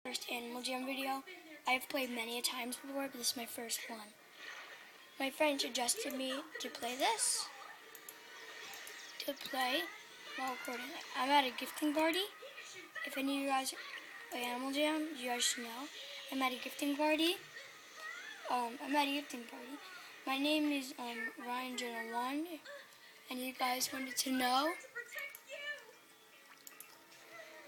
First Animal Jam video. I've played many a times before, but this is my first one. My friend suggested me to play this. While recording it. I'm at a gifting party. If any of you guys play Animal Jam, you guys should know. I'm at a gifting party. My name is Ryan Jenner 1, and you guys wanted to know.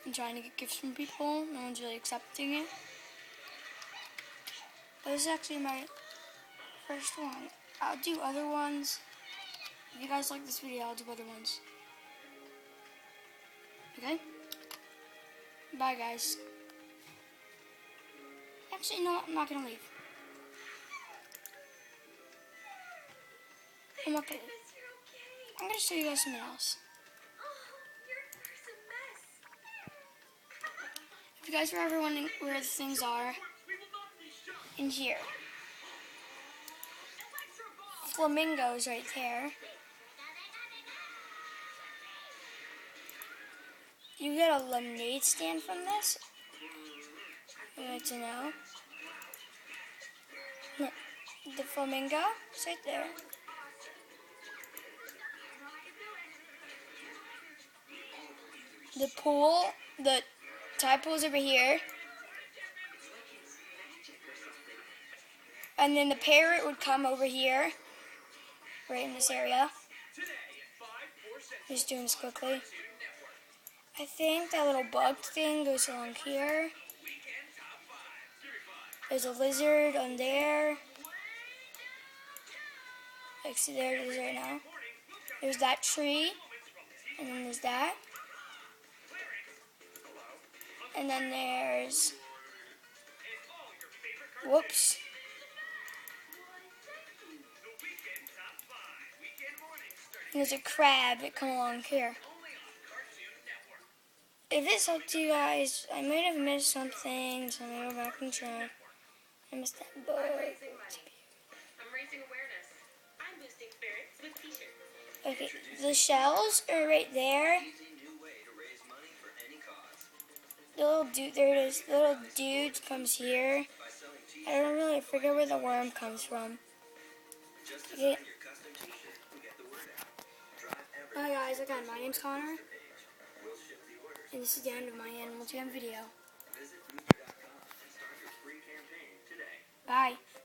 I'm trying to get gifts from people. No one's really accepting it. But this is actually my first one. I'll do other ones. If you guys like this video, I'll do other ones. Okay? Bye, guys. Actually, no, I'm not going to leave. I'm not going to leave. I'm going to show you guys something else. If you guys are ever wondering where the things are, in here. Flamingos right there. You get a lemonade stand from this. You want to know? The flamingo is right there. The pool, the tide pool is over here. And then the parrot would come over here, right in this area. Just doing this quickly. I think that little bug thing goes along here. There's a lizard on there. Like, see, there it is right now. There's that tree, and then there's that. And then there's, whoops. And there's a crab that come along here. If this helped you guys, I might have missed something, so I'm going to go back and check. I missed that bug. I'm raising awareness. I'm boosting spirits with t-shirts. Okay, the shells are right there. The little dude, there it is. The little dude comes here. I don't really forget where the worm comes from. Okay. Bye guys, again, my name's Connor, and this is the end of my Animal Jam video. Bye.